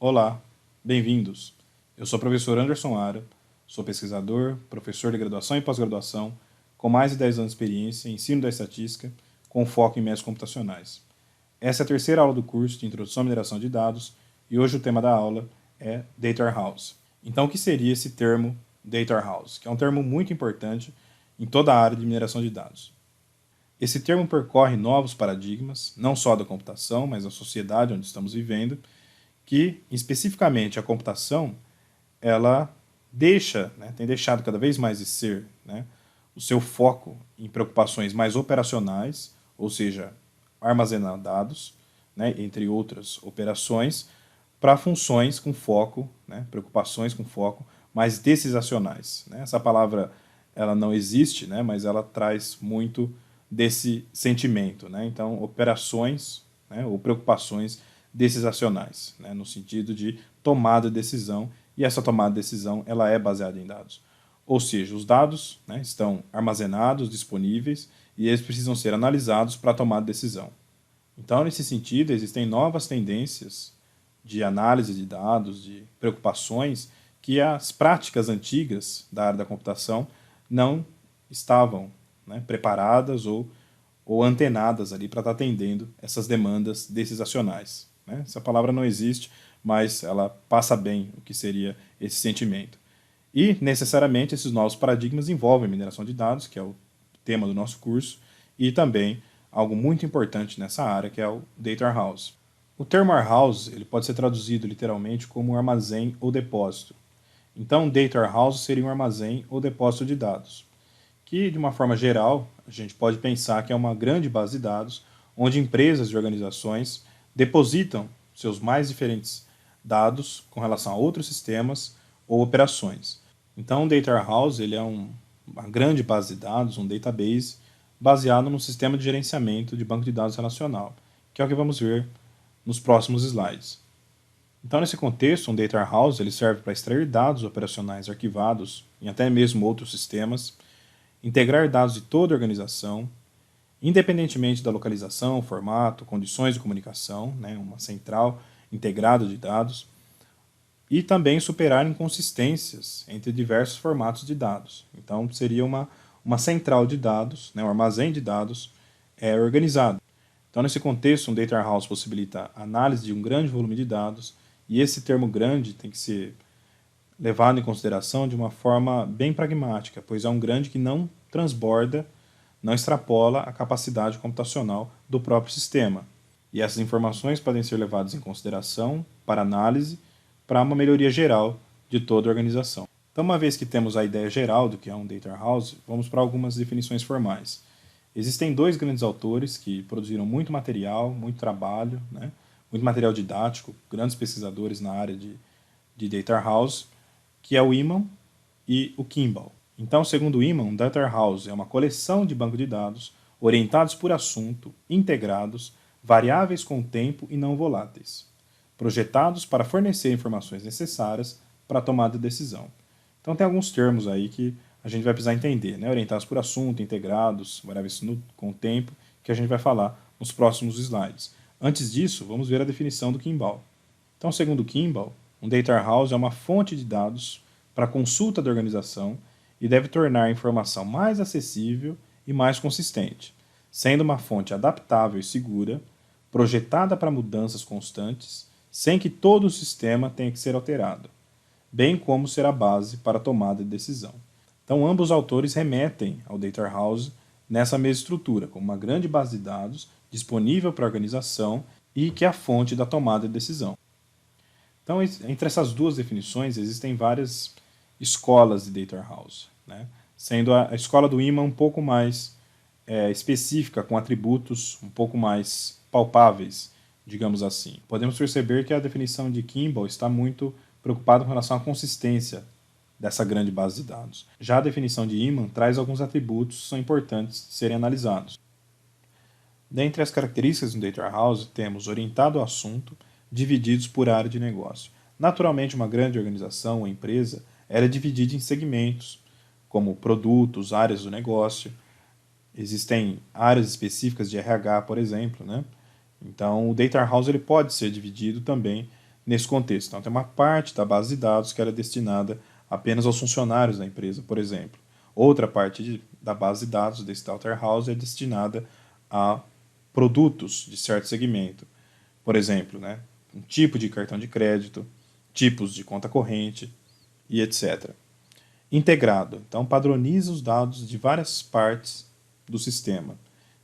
Olá, bem-vindos. Eu sou o professor Anderson Ara, sou pesquisador, professor de graduação e pós-graduação, com mais de 10 anos de experiência em ensino da estatística, com foco em métodos computacionais. Essa é a terceira aula do curso de Introdução à Mineração de Dados e hoje o tema da aula é Data Warehouse. Então, o que seria esse termo Data Warehouse? Que é um termo muito importante em toda a área de mineração de dados. Esse termo percorre novos paradigmas, não só da computação, mas da sociedade onde estamos vivendo, que, especificamente, a computação, ela tem deixado cada vez mais de ser, o seu foco em preocupações mais operacionais, ou seja, armazenar dados, entre outras operações, para funções com foco, preocupações com foco mais decisacionais. Essa palavra ela não existe, mas ela traz muito desse sentimento. Então, operações ou preocupações decisacionais, no sentido de tomada de decisão, e essa tomada de decisão ela é baseada em dados. Ou seja, os dados estão armazenados, disponíveis, e eles precisam ser analisados para tomar decisão. Então, nesse sentido, existem novas tendências de análise de dados, de preocupações, que as práticas antigas da área da computação não estavam preparadas ou antenadas ali para estar atendendo essas demandas decisacionais. Essa palavra não existe, mas ela passa bem o que seria esse sentimento. E, necessariamente, esses novos paradigmas envolvem mineração de dados, que é o tema do nosso curso, e também algo muito importante nessa área, que é o Data Warehouse. O termo warehouse ele pode ser traduzido literalmente como armazém ou depósito. Então, Data Warehouse seria um armazém ou depósito de dados, que, de uma forma geral, a gente pode pensar que é uma grande base de dados, onde empresas e organizações depositam seus mais diferentes dados com relação a outros sistemas ou operações. Então, o Data Warehouse ele é uma grande base de dados, um database, baseado num sistema de gerenciamento de banco de dados relacional, que é o que vamos ver nos próximos slides. Então, nesse contexto, um Data Warehouse ele serve para extrair dados operacionais arquivados em até mesmo outros sistemas, integrar dados de toda a organização, independentemente da localização, formato, condições de comunicação, uma central integrada de dados, e também superar inconsistências entre diversos formatos de dados. Então, seria uma central de dados, um armazém de dados organizado. Então, nesse contexto, um Data Warehouse possibilita a análise de um grande volume de dados, e esse termo grande tem que ser levado em consideração de uma forma bem pragmática, pois é um grande que não transborda, não extrapola a capacidade computacional do próprio sistema. E essas informações podem ser levadas em consideração para análise, para uma melhoria geral de toda a organização. Então, uma vez que temos a ideia geral do que é um Data Warehouse, vamos para algumas definições formais. Existem dois grandes autores que produziram muito material, muito trabalho, muito material didático, grandes pesquisadores na área de Data Warehouse, que é o Eman e o Kimball. Então, segundo o Eman, um Data Warehouse é uma coleção de banco de dados orientados por assunto, integrados, variáveis com tempo e não voláteis, projetados para fornecer informações necessárias para a tomada de decisão. Então, tem alguns termos aí que a gente vai precisar entender, orientados por assunto, integrados, variáveis com tempo, que a gente vai falar nos próximos slides. Antes disso, vamos ver a definição do Kimball. Então, segundo Kimball, um Data Warehouse é uma fonte de dados para consulta da organização e deve tornar a informação mais acessível e mais consistente, sendo uma fonte adaptável e segura, projetada para mudanças constantes, sem que todo o sistema tenha que ser alterado, bem como ser a base para a tomada de decisão. Então, ambos os autores remetem ao Data Warehouse nessa mesma estrutura, como uma grande base de dados disponível para a organização e que é a fonte da tomada de decisão. Então, entre essas duas definições, existem várias escolas de Data Warehouse, sendo a escola do Eman um pouco mais específica, com atributos um pouco mais palpáveis, digamos assim. Podemos perceber que a definição de Kimball está muito preocupada com relação à consistência dessa grande base de dados. Já a definição de Eman traz alguns atributos que são importantes de serem analisados. Dentre as características do Data Warehouse, temos orientado ao assunto, divididos por área de negócio. Naturalmente, uma grande organização ou empresa ela é dividida em segmentos, como produtos, áreas do negócio. Existem áreas específicas de RH, por exemplo. Então, o Data Warehouse ele pode ser dividido também nesse contexto. Então, tem uma parte da base de dados que era destinada apenas aos funcionários da empresa, por exemplo. Outra parte da base de dados desse data warehouse é destinada a produtos de certo segmento. Por exemplo, né, um tipo de cartão de crédito, tipos de conta corrente e etc. Integrado. Então, padroniza os dados de várias partes do sistema.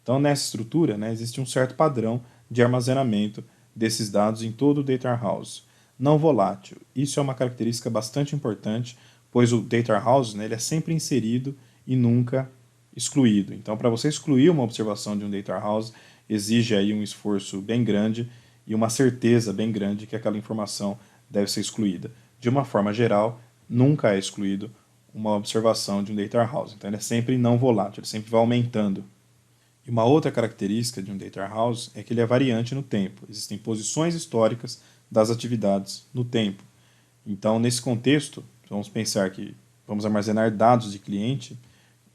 Então, nessa estrutura, né, existe um certo padrão de armazenamento desses dados em todo o data warehouse. Não volátil. Isso é uma característica bastante importante, pois o data warehouse, né, ele é sempre inserido e nunca excluído. Então, para você excluir uma observação de um data warehouse, exige aí um esforço bem grande e uma certeza bem grande que aquela informação deve ser excluída. De uma forma geral, nunca é excluído uma observação de um data warehouse. Então, ele é sempre não volátil, ele sempre vai aumentando. E uma outra característica de um data warehouse é que ele é variante no tempo. Existem posições históricas das atividades no tempo. Então, nesse contexto, vamos pensar que vamos armazenar dados de cliente.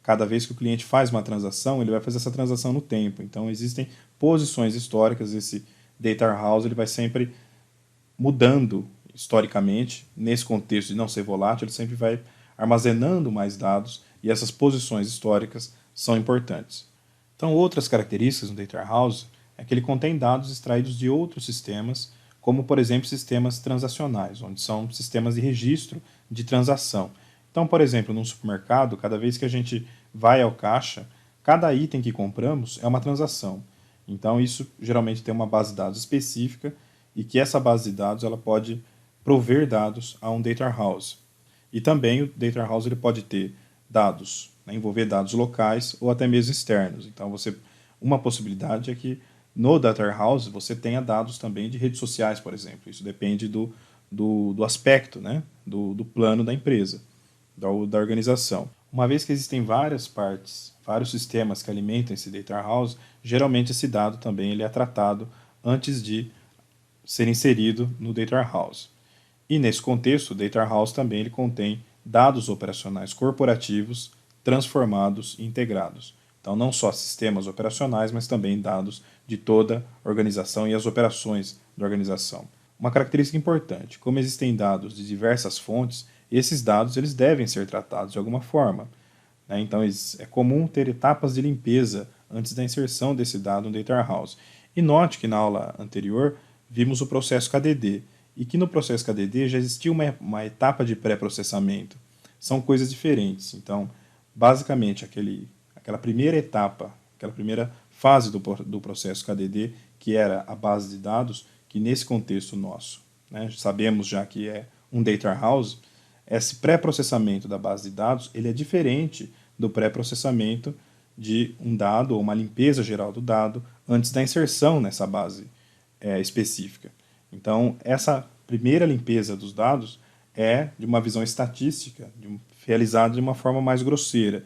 Cada vez que o cliente faz uma transação, ele vai fazer essa transação no tempo. Então, existem posições históricas. Esse data warehouse ele vai sempre mudando historicamente. Nesse contexto de não ser volátil, ele sempre vai armazenando mais dados e essas posições históricas são importantes. Então, outras características do data warehouse é que ele contém dados extraídos de outros sistemas, como, por exemplo, sistemas transacionais, onde são sistemas de registro de transação. Então, por exemplo, num supermercado, cada vez que a gente vai ao caixa, cada item que compramos é uma transação. Então, isso geralmente tem uma base de dados específica e que essa base de dados ela pode prover dados a um data warehouse. E também o data warehouse ele pode ter dados, né, envolver dados locais ou até mesmo externos. Então, uma possibilidade é que no data warehouse você tenha dados também de redes sociais, por exemplo. Isso depende do aspecto, né, do plano da empresa, da organização. Uma vez que existem várias partes, vários sistemas que alimentam esse data warehouse, geralmente esse dado também ele é tratado antes de ser inserido no data warehouse. E nesse contexto, o data warehouse também ele contém dados operacionais corporativos transformados e integrados. Então, não só sistemas operacionais, mas também dados de toda a organização e as operações da organização. Uma característica importante, como existem dados de diversas fontes, esses dados eles devem ser tratados de alguma forma. Né? Então, é comum ter etapas de limpeza antes da inserção desse dado no data warehouse. E note que na aula anterior vimos o processo KDD, e que no processo KDD já existia uma etapa de pré-processamento. São coisas diferentes. Então, basicamente, aquela primeira etapa, aquela primeira fase do processo KDD, que era a base de dados, que nesse contexto nosso, né, sabemos já que é um data warehouse, esse pré-processamento da base de dados ele é diferente do pré-processamento de um dado ou uma limpeza geral do dado antes da inserção nessa base específica. Então, essa primeira limpeza dos dados é de uma visão estatística, realizada de uma forma mais grosseira.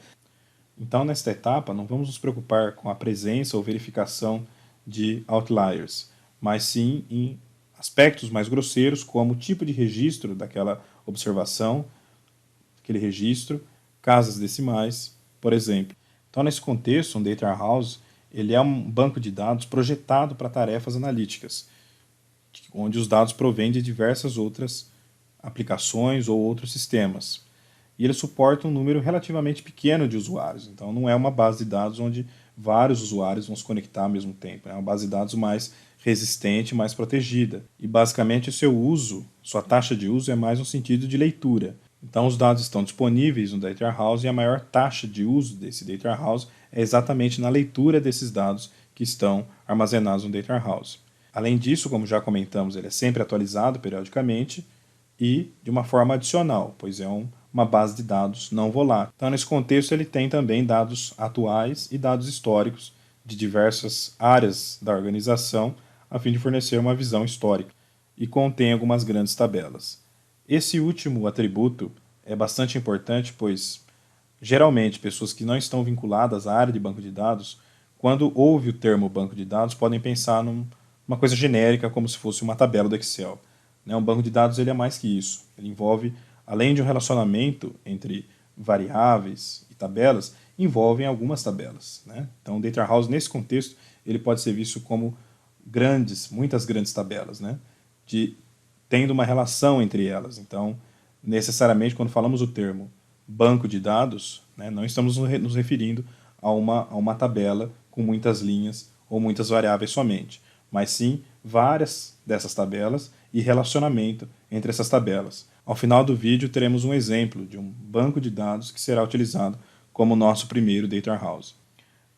Então, nesta etapa, não vamos nos preocupar com a presença ou verificação de outliers, mas sim em aspectos mais grosseiros, como o tipo de registro daquela observação, aquele registro, casas decimais, por exemplo. Então, nesse contexto, um data warehouse ele é um banco de dados projetado para tarefas analíticas, onde os dados provêm de diversas outras aplicações ou outros sistemas. E ele suporta um número relativamente pequeno de usuários. Então, não é uma base de dados onde vários usuários vão se conectar ao mesmo tempo. É uma base de dados mais resistente, mais protegida. E, basicamente, o seu uso, sua taxa de uso é mais no sentido de leitura. Então, os dados estão disponíveis no data warehouse e a maior taxa de uso desse data warehouse é exatamente na leitura desses dados que estão armazenados no data warehouse. Além disso, como já comentamos, ele é sempre atualizado periodicamente e de uma forma adicional, pois é uma base de dados não volátil. Então, nesse contexto, ele tem também dados atuais e dados históricos de diversas áreas da organização, a fim de fornecer uma visão histórica, e contém algumas grandes tabelas. Esse último atributo é bastante importante, pois geralmente pessoas que não estão vinculadas à área de banco de dados, quando ouve o termo banco de dados, podem pensar numa coisa genérica, como se fosse uma tabela do Excel. Um banco de dados ele é mais que isso. Ele envolve, além de um relacionamento entre variáveis e tabelas, envolvem algumas tabelas. Então, o data warehouse, nesse contexto, ele pode ser visto como muitas grandes tabelas, de tendo uma relação entre elas. Então, necessariamente, quando falamos o termo banco de dados, né, não estamos nos referindo a uma tabela com muitas linhas ou muitas variáveis somente, mas sim várias dessas tabelas e relacionamento entre essas tabelas. Ao final do vídeo teremos um exemplo de um banco de dados que será utilizado como nosso primeiro data warehouse.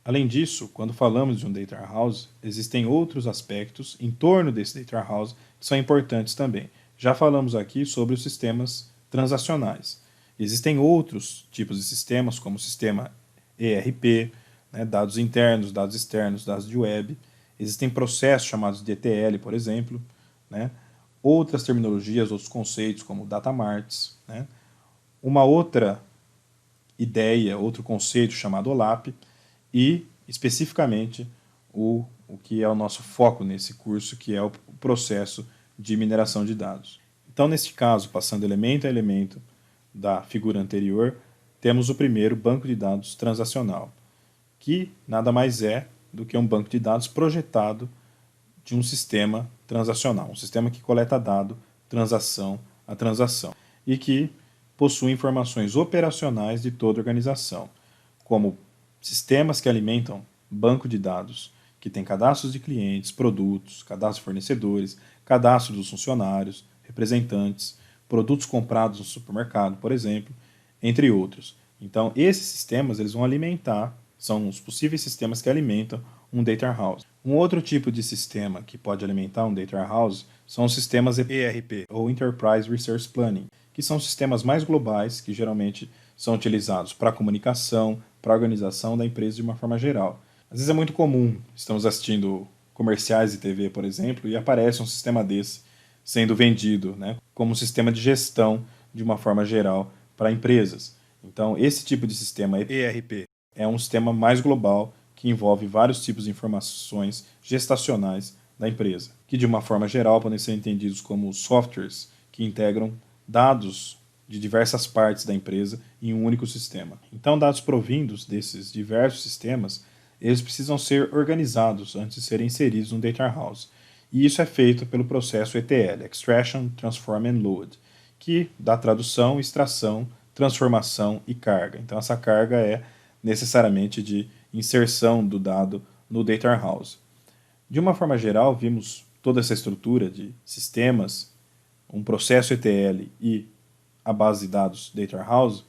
Além disso, quando falamos de um data warehouse, existem outros aspectos em torno desse data warehouse que são importantes também. Já falamos aqui sobre os sistemas transacionais. Existem outros tipos de sistemas, como o sistema ERP, né, dados internos, dados externos, dados de web. Existem processos chamados de ETL, por exemplo, né? Outras terminologias, outros conceitos, como data marts, né? Uma outra ideia, outro conceito chamado OLAP, e, especificamente, o que é o nosso foco nesse curso, que é o processo de mineração de dados. Então, neste caso, passando elemento a elemento da figura anterior, temos o primeiro banco de dados transacional, que nada mais é do que um banco de dados projetado de um sistema transacional, um sistema que coleta dado transação a transação e que possui informações operacionais de toda a organização, como sistemas que alimentam banco de dados, que tem cadastros de clientes, produtos, cadastros de fornecedores, cadastro dos funcionários, representantes, produtos comprados no supermercado, por exemplo, entre outros. Então, esses sistemas eles vão alimentar, são os possíveis sistemas que alimentam um data warehouse. Um outro tipo de sistema que pode alimentar um data warehouse são os sistemas ERP, ou Enterprise Resource Planning, que são sistemas mais globais, que geralmente são utilizados para comunicação, para a organização da empresa de uma forma geral. Às vezes é muito comum, estamos assistindo comerciais de TV, por exemplo, e aparece um sistema desse sendo vendido, né, como um sistema de gestão de uma forma geral para empresas. Então, esse tipo de sistema ERP é um sistema mais global que envolve vários tipos de informações gestacionais da empresa, que de uma forma geral podem ser entendidos como softwares que integram dados de diversas partes da empresa em um único sistema. Então, dados provindos desses diversos sistemas, eles precisam ser organizados antes de serem inseridos no data warehouse. E isso é feito pelo processo ETL, Extraction, Transform and Load, que dá tradução, extração, transformação e carga. Então, essa carga é necessariamente de inserção do dado no data warehouse. De uma forma geral, vimos toda essa estrutura de sistemas, um processo ETL e a base de dados data warehouse,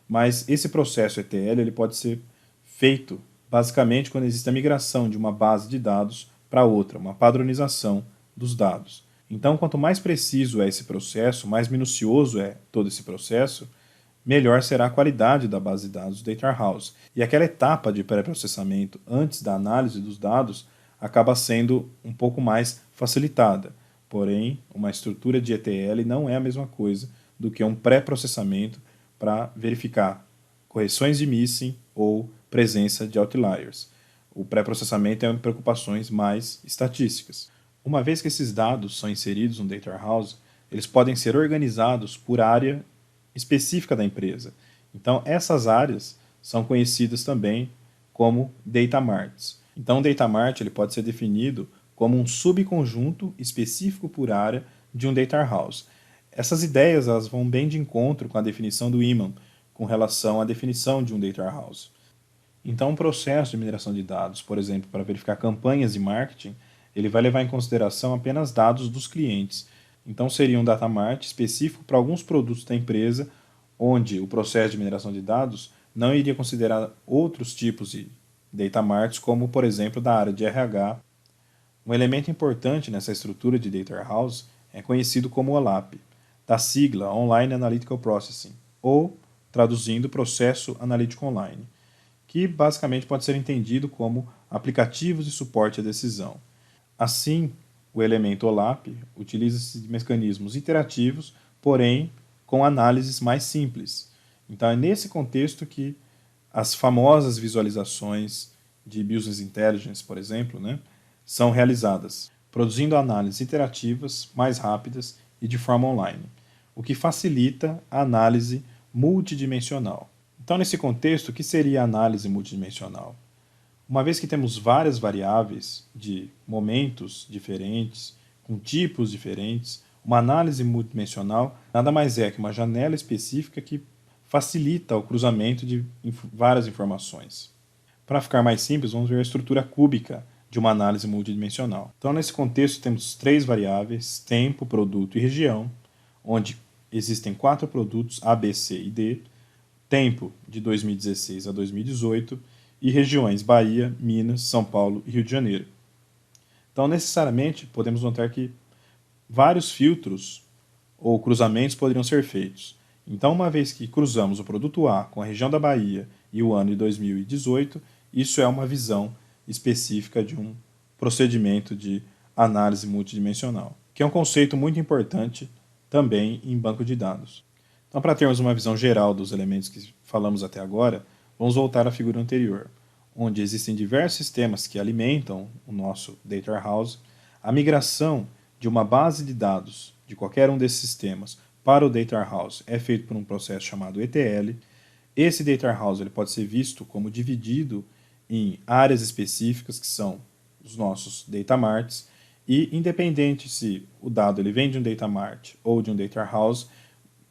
mas esse processo ETL ele pode ser feito basicamente quando existe a migração de uma base de dados para outra, uma padronização dos dados. Então, quanto mais preciso é esse processo, mais minucioso é todo esse processo, melhor será a qualidade da base de dados do data warehouse. E aquela etapa de pré-processamento antes da análise dos dados acaba sendo um pouco mais facilitada. Porém, uma estrutura de ETL não é a mesma coisa do que um pré-processamento para verificar correções de missing ou presença de outliers. O pré-processamento é preocupações mais estatísticas. Uma vez que esses dados são inseridos no data warehouse, eles podem ser organizados por área específica da empresa. Então, essas áreas são conhecidas também como data marts. Então, o data mart ele pode ser definido como um subconjunto específico por área de um data warehouse. Essas ideias elas vão bem de encontro com a definição do Iman com relação à definição de um data warehouse. Então, um processo de mineração de dados, por exemplo, para verificar campanhas de marketing, ele vai levar em consideração apenas dados dos clientes. Então, seria um data mart específico para alguns produtos da empresa, onde o processo de mineração de dados não iria considerar outros tipos de data marts, como, por exemplo, da área de RH. Um elemento importante nessa estrutura de data warehouse é conhecido como OLAP, da sigla Online Analytical Processing, ou, traduzindo, Processo Analítico Online, que basicamente pode ser entendido como aplicativos de suporte à decisão. Assim, o elemento OLAP utiliza-se de mecanismos interativos, porém com análises mais simples. Então é nesse contexto que as famosas visualizações de Business Intelligence, por exemplo, né, são realizadas, produzindo análises interativas mais rápidas e de forma online, o que facilita a análise multidimensional. Então, nesse contexto, o que seria a análise multidimensional? Uma vez que temos várias variáveis de momentos diferentes, com tipos diferentes, Uma análise multidimensional nada mais é que uma janela específica que facilita o cruzamento de várias informações. Para ficar mais simples, vamos ver a estrutura cúbica de uma análise multidimensional. Então, nesse contexto, temos 3 variáveis, tempo, produto e região, onde existem 4 produtos, A, B, C e D, tempo de 2016 a 2018 e regiões Bahia, Minas, São Paulo e Rio de Janeiro. Então, necessariamente, podemos notar que vários filtros ou cruzamentos poderiam ser feitos. Então, uma vez que cruzamos o produto A com a região da Bahia e o ano de 2018, isso é uma visão específica de um procedimento de análise multidimensional, que é um conceito muito importante também em banco de dados. Então, para termos uma visão geral dos elementos que falamos até agora, vamos voltar à figura anterior, onde existem diversos sistemas que alimentam o nosso Data Warehouse. A migração de uma base de dados de qualquer um desses sistemas para o Data Warehouse é feito por um processo chamado ETL. Esse Data Warehouse ele pode ser visto como dividido em áreas específicas, que são os nossos Data Marts, e independente se o dado ele vem de um Data Mart ou de um Data Warehouse,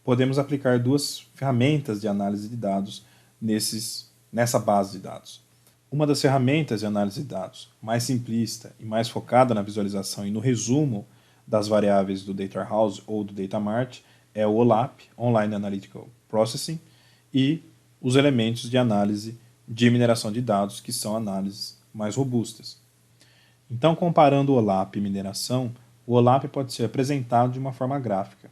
podemos aplicar 2 ferramentas de análise de dados nessa base de dados. Uma das ferramentas de análise de dados mais simplista e mais focada na visualização e no resumo das variáveis do Data Warehouse ou do Data Mart é o OLAP, Online Analytical Processing, e os elementos de análise de mineração de dados, que são análises mais robustas. Então, comparando o OLAP e mineração, o OLAP pode ser apresentado de uma forma gráfica,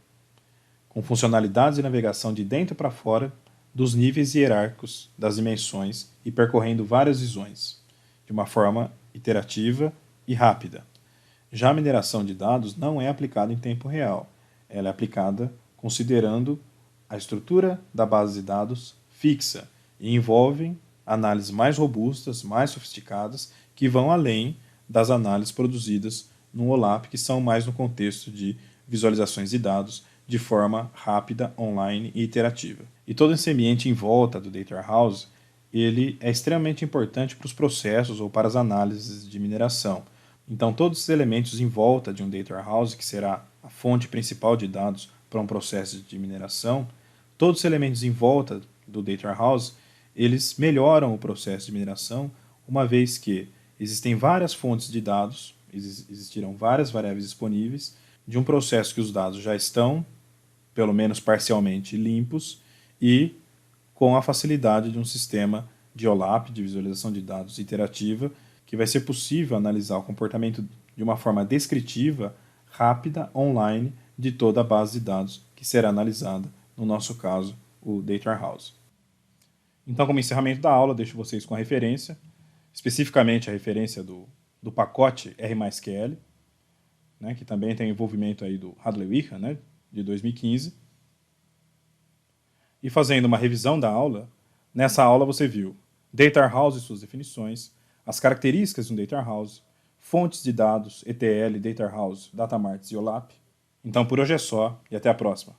com funcionalidades de navegação de dentro para fora dos níveis hierárquicos das dimensões e percorrendo várias visões, de uma forma iterativa e rápida. Já a mineração de dados não é aplicada em tempo real, ela é aplicada considerando a estrutura da base de dados fixa e envolve análises mais robustas, mais sofisticadas, que vão além das análises produzidas no OLAP, que são mais no contexto de visualizações de dados de forma rápida, online e iterativa. E todo esse ambiente em volta do Data Warehouse, ele é extremamente importante para os processos ou para as análises de mineração. Então, todos esses elementos em volta de um Data Warehouse, que será a fonte principal de dados para um processo de mineração, todos os elementos em volta do Data Warehouse, eles melhoram o processo de mineração, uma vez que existem várias fontes de dados, existirão várias variáveis disponíveis, de um processo que os dados já estão, pelo menos parcialmente, limpos, e com a facilidade de um sistema de OLAP, de visualização de dados iterativa, que vai ser possível analisar o comportamento de uma forma descritiva, rápida, online, de toda a base de dados que será analisada, no nosso caso, o Data Warehouse. Então, como encerramento da aula, deixo vocês com a referência, especificamente a referência do pacote R+QL, né, que também tem envolvimento aí do Hadley-Wickham, né, de 2015. E fazendo uma revisão da aula, nessa aula você viu Data Warehouse e suas definições, as características de um Data Warehouse, fontes de dados, ETL, Data Warehouse, Data Marts e OLAP. Então por hoje é só e até a próxima.